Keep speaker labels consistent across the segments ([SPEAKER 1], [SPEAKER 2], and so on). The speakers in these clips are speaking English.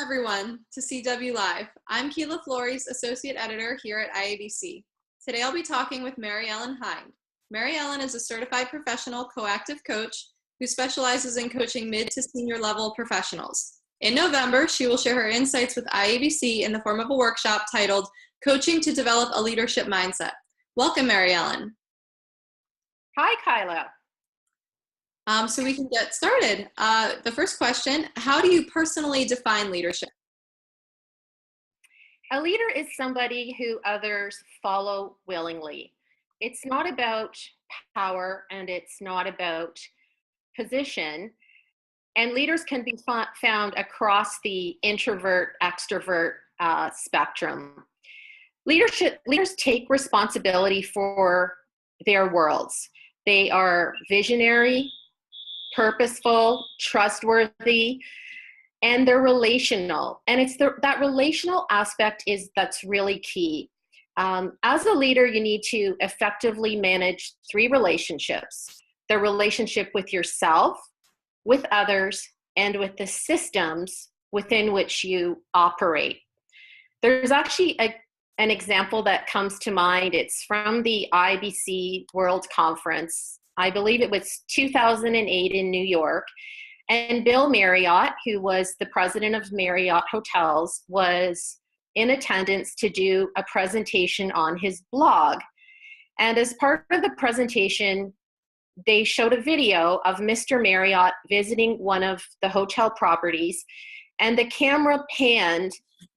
[SPEAKER 1] everyone to CW Live. I'm Khyla Flores, Associate Editor here at IABC. Today I'll be talking with Mary Ellen Hynd. Mary Ellen is a certified professional coactive coach who specializes in coaching mid to senior level professionals. In November, she will share her insights with IABC in the form of a workshop titled Coaching to Develop a Leadership Mindset. Welcome, Mary Ellen.
[SPEAKER 2] Hi, Khyla.
[SPEAKER 1] So we can get started. The first question, how do you personally define leadership?
[SPEAKER 2] A leader is somebody who others follow willingly. It's not about power and it's not about position. And leaders can be found across the introvert-extrovert spectrum. Leaders take responsibility for their worlds. They are visionary, purposeful, trustworthy, and they're relational. And it's that relational aspect that's really key. As a leader, you need to effectively manage three relationships: the relationship with yourself, with others, and with the systems within which you operate. There's actually an example that comes to mind. It's from the IABC World Conference. I believe it was 2008 in New York. And Bill Marriott, who was the president of Marriott Hotels, was in attendance to do a presentation on his blog. And as part of the presentation, they showed a video of Mr. Marriott visiting one of the hotel properties, and the camera panned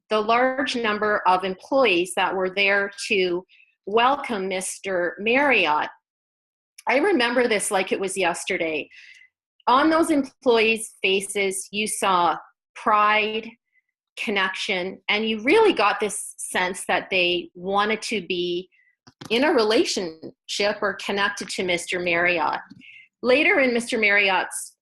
[SPEAKER 2] the large number of employees that were there to welcome Mr. Marriott. I remember this like it was yesterday. On those employees' faces, you saw pride, connection, and you really got this sense that they wanted to be in a relationship or connected to Mr. Marriott. Later in Mr. Marriott's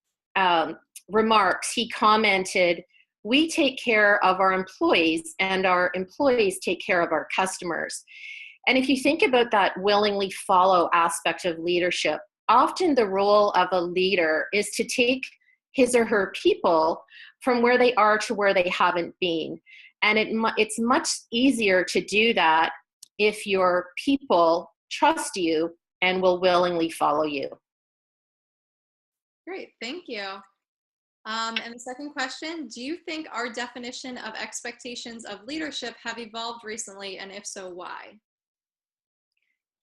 [SPEAKER 2] remarks, he commented, "We take care of our employees and our employees take care of our customers." And if you think about that willingly follow aspect of leadership, often the role of a leader is to take his or her people from where they are to where they haven't been. And it's much easier to do that if your people trust you and will willingly follow you.
[SPEAKER 1] Great, thank you. And the second question, do you think our definition of expectations of leadership have evolved recently, and if so, why?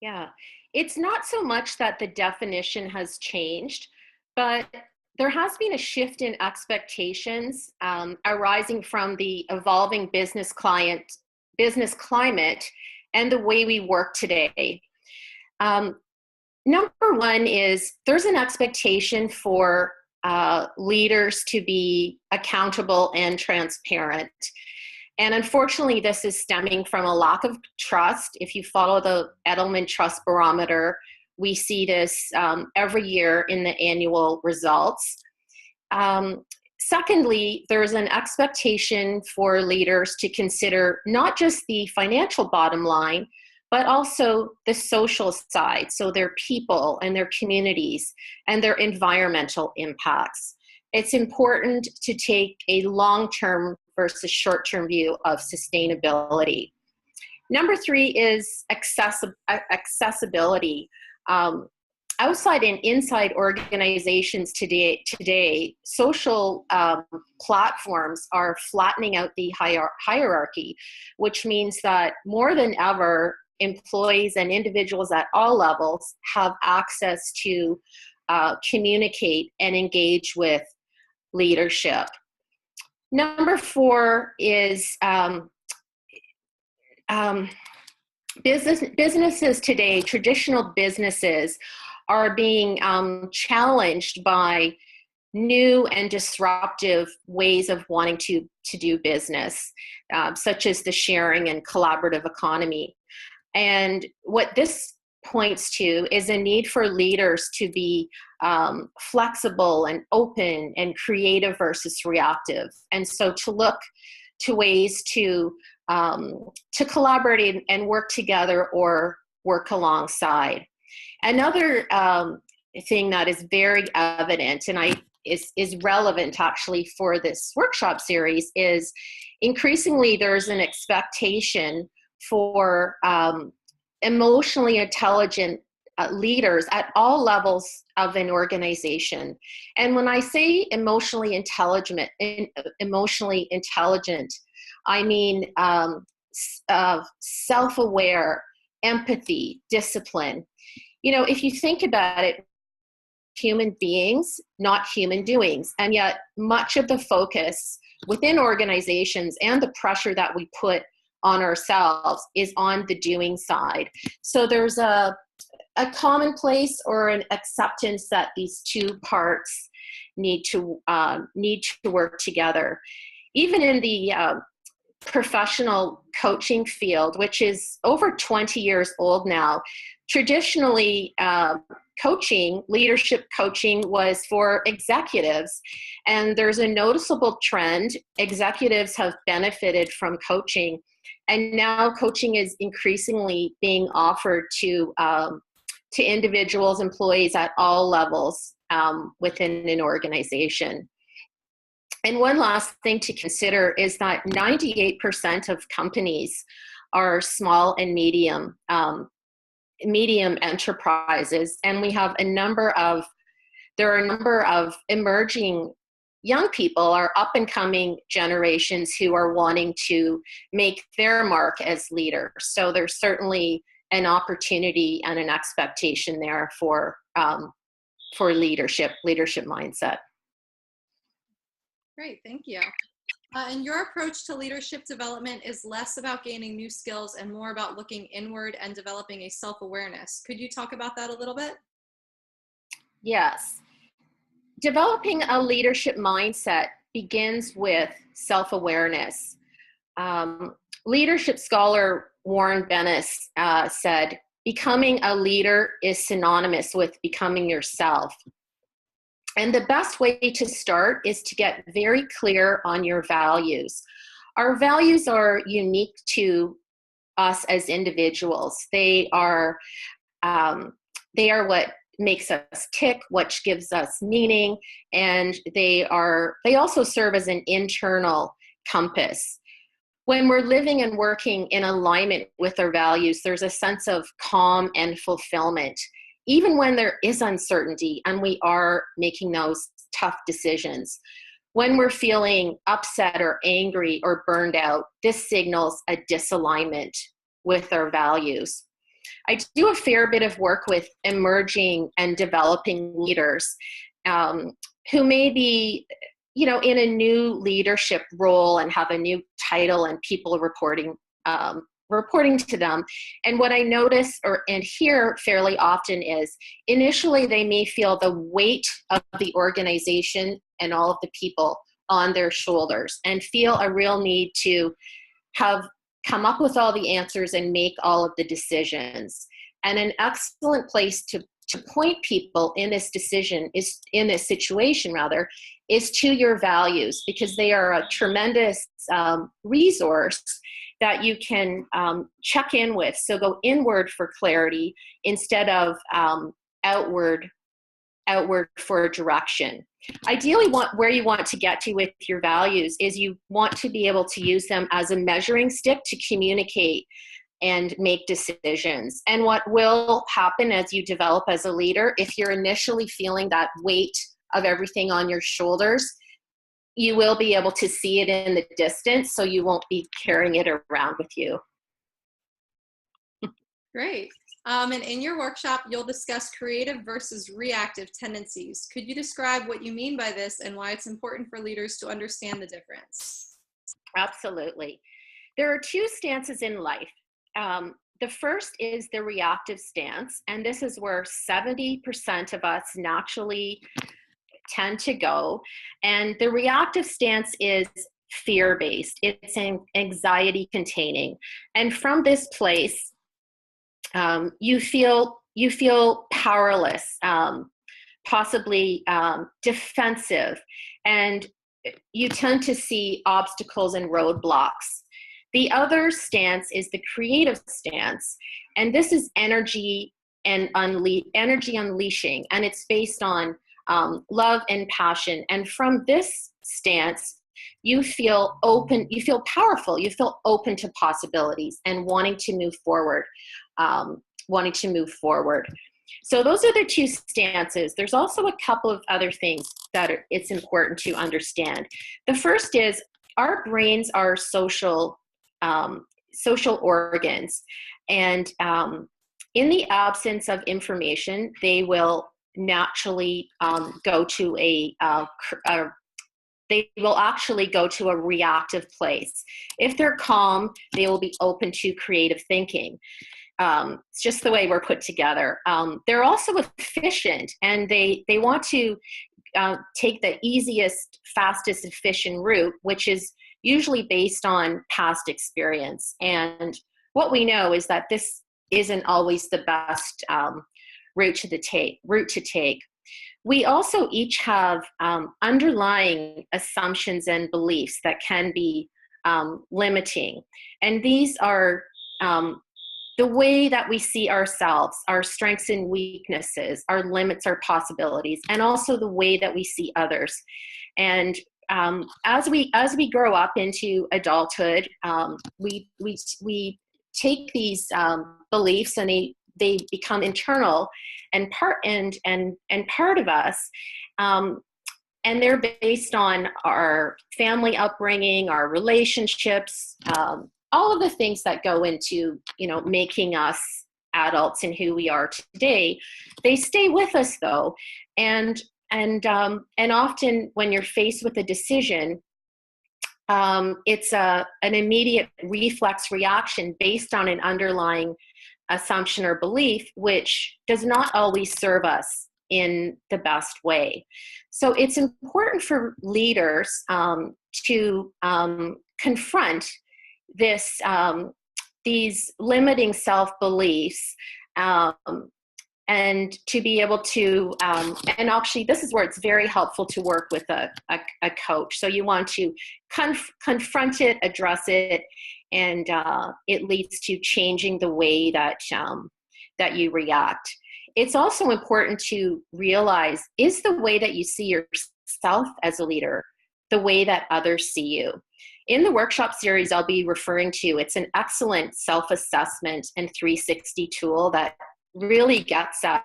[SPEAKER 2] Yeah, it's not so much that the definition has changed, but there has been a shift in expectations arising from the evolving business climate and the way we work today. Number one is there's an expectation for leaders to be accountable and transparent. And unfortunately, this is stemming from a lack of trust. If you follow the Edelman Trust Barometer, we see this every year in the annual results. Secondly, there's an expectation for leaders to consider not just the financial bottom line, but also the social side, so their people and their communities and their environmental impacts. It's important to take a long-term versus short-term view of sustainability. Number three is accessibility. Outside and inside organizations today, social platforms are flattening out the hierarchy, which means that more than ever, employees and individuals at all levels have access to communicate and engage with leadership. Number four is businesses today, traditional businesses, are being challenged by new and disruptive ways of wanting to do business, such as the sharing and collaborative economy. And what this points to is a need for leaders to be flexible and open and creative versus reactive. And so to look to ways to collaborate and work together or work alongside. Another thing that is very evident, and is relevant actually for this workshop series is increasingly there's an expectation for emotionally intelligent leaders at all levels of an organization. And when I say emotionally intelligent, I mean self-aware, empathy, discipline. You know, if you think about it, human beings, not human doings. And yet much of the focus within organizations and the pressure that we put on ourselves is on the doing side. So there's a commonplace or an acceptance that these two parts need to work together. Even in the professional coaching field, which is over 20 years old now, traditionally leadership coaching was for executives. And there's a noticeable trend. Executives have benefited from coaching. And now coaching is increasingly being offered to individuals, employees at all levels within an organization. And one last thing to consider is that 98% of companies are small and medium enterprises, and we have a number of emerging young people, our up and coming generations who are wanting to make their mark as leaders. So there's certainly an opportunity and an expectation there for leadership mindset.
[SPEAKER 1] Great, thank you. And your approach to leadership development is less about gaining new skills and more about looking inward and developing a self-awareness. Could you talk about that a little bit?
[SPEAKER 2] Yes. Developing a leadership mindset begins with self-awareness. Leadership scholar Warren Bennis said, becoming a leader is synonymous with becoming yourself. And the best way to start is to get very clear on your values. Our values are unique to us as individuals. They are what makes us tick, which gives us meaning, and they also serve as an internal compass. When we're living and working in alignment with our values, there's a sense of calm and fulfillment, even when there is uncertainty and we are making those tough decisions. When we're feeling upset or angry or burned out, this signals a disalignment with our values. I do a fair bit of work with emerging and developing leaders who may be, in a new leadership role and have a new title and people reporting to them. And what I notice and hear fairly often is initially they may feel the weight of the organization and all of the people on their shoulders and feel a real need to have come up with all the answers and make all of the decisions. And an excellent place to point people in this situation is to your values, because they are a tremendous resource that you can check in with. So go inward for clarity instead of outward for direction. Ideally, where you want to get to with your values is you want to be able to use them as a measuring stick to communicate and make decisions. And what will happen as you develop as a leader, if you're initially feeling that weight of everything on your shoulders, you will be able to see it in the distance, so you won't be carrying it around with you.
[SPEAKER 1] Great. And in your workshop, you'll discuss creative versus reactive tendencies. Could you describe what you mean by this and why it's important for leaders to understand the difference?
[SPEAKER 2] Absolutely. There are two stances in life. The first is the reactive stance, and this is where 70% of us naturally tend to go. And the reactive stance is fear-based. It's anxiety containing. And from this place, you feel powerless, possibly defensive, and you tend to see obstacles and roadblocks. The other stance is the creative stance, and this is energy and energy unleashing, and it's based on love and passion. And from this stance, you feel open, you feel powerful, you feel open to possibilities and wanting to move forward, So those are the two stances. There's also a couple of other things that it's important to understand. The first is our brains are social organs, and in the absence of information, they will naturally go to they will actually go to a reactive place. If they're calm, they will be open to creative thinking. It's just the way we're put together. They're also efficient, and they want to take the easiest, fastest, efficient route, which is usually based on past experience. And what we know is that this isn't always the best route to take. We also each have underlying assumptions and beliefs that can be limiting. And these are the way that we see ourselves, our strengths and weaknesses, our limits, our possibilities, and also the way that we see others. And as we grow up into adulthood, we take these beliefs, and they become internal and part of us, and they're based on our family upbringing, our relationships, all of the things that go into making us adults and who we are today. They stay with us though, and often when you're faced with a decision, it's an immediate reflex reaction based on an underlying assumption or belief, which does not always serve us in the best way. So it's important for leaders to confront these limiting self-beliefs, and to be able to, and actually this is where it's very helpful to work with a coach. So you want to confront it, address it, and it leads to changing the way that you react. It's also important to realize, is the way that you see yourself as a leader the way that others see you? In the workshop series I'll be referring to, it's an excellent self-assessment and 360 tool that really gets at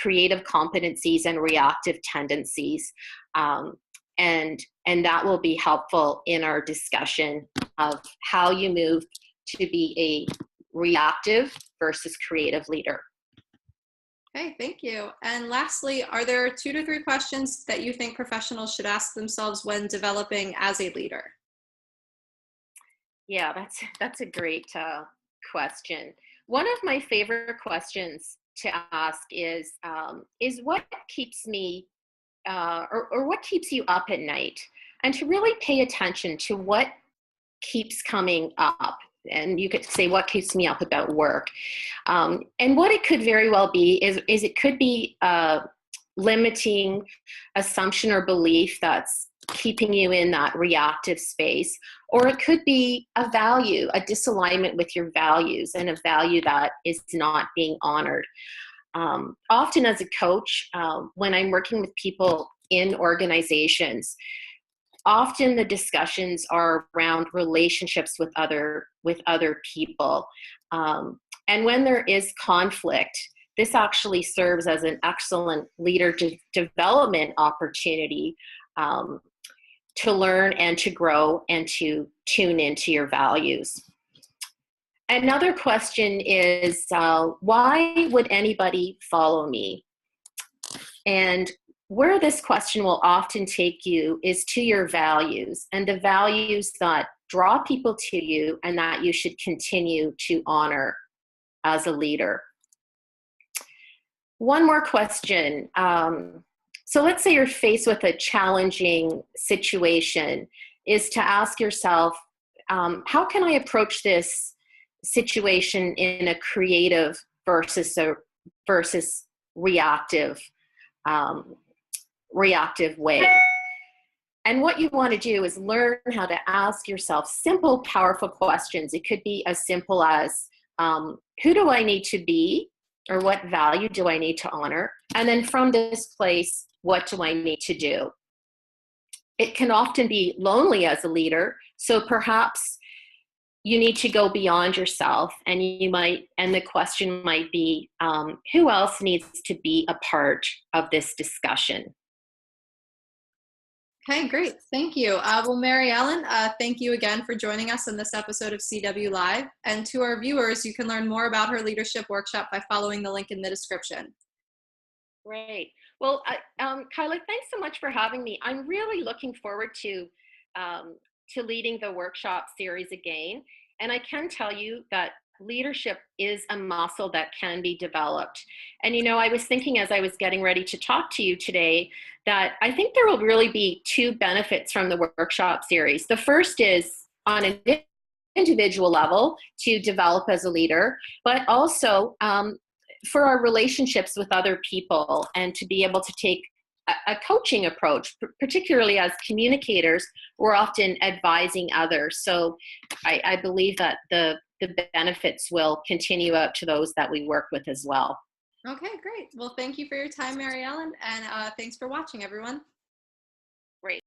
[SPEAKER 2] creative competencies and reactive tendencies. And that will be helpful in our discussion of how you move to be a reactive versus creative leader.
[SPEAKER 1] Okay, thank you. And lastly, are there 2 to 3 questions that you think professionals should ask themselves when developing as a leader?
[SPEAKER 2] Yeah, that's a great question. One of my favorite questions to ask is what keeps me, or what keeps you up at night? And to really pay attention to what keeps coming up. And you could say, what keeps me up about work? And what it could very well be is it could be a limiting assumption or belief that's keeping you in that reactive space, or it could be a value, a disalignment with your values, and a value that is not being honored. Often as a coach, when I'm working with people in organizations, often the discussions are around relationships with other people. And when there is conflict, this actually serves as an excellent leader development opportunity to learn and to grow and to tune into your values. Another question is, why would anybody follow me? And where this question will often take you is to your values, and the values that draw people to you and that you should continue to honor as a leader. One more question. So let's say you're faced with a challenging situation, is to ask yourself, how can I approach this situation in a creative versus reactive way? And what you want to do is learn how to ask yourself simple, powerful questions. It could be as simple as, who do I need to be, or what value do I need to honor? And then from this place, what do I need to do? It can often be lonely as a leader, so perhaps you need to go beyond yourself, and the question might be, who else needs to be a part of this discussion?
[SPEAKER 1] Okay, great. Thank you. Well, Mary Ellen, thank you again for joining us in this episode of CW Live. And to our viewers, you can learn more about her leadership workshop by following the link in the description.
[SPEAKER 2] Great. Well, Khyla, thanks so much for having me. I'm really looking forward to leading the workshop series again. And I can tell you that leadership is a muscle that can be developed. And, you know, I was thinking as I was getting ready to talk to you today that I think there will really be two benefits from the workshop series. The first is on an individual level to develop as a leader, but also for our relationships with other people, and to be able to take a coaching approach, particularly as communicators, we're often advising others. So I believe that the benefits will continue out to those that we work with as well.
[SPEAKER 1] Okay, great. Well, thank you for your time, Mary Ellen, and thanks for watching, everyone.
[SPEAKER 2] Great.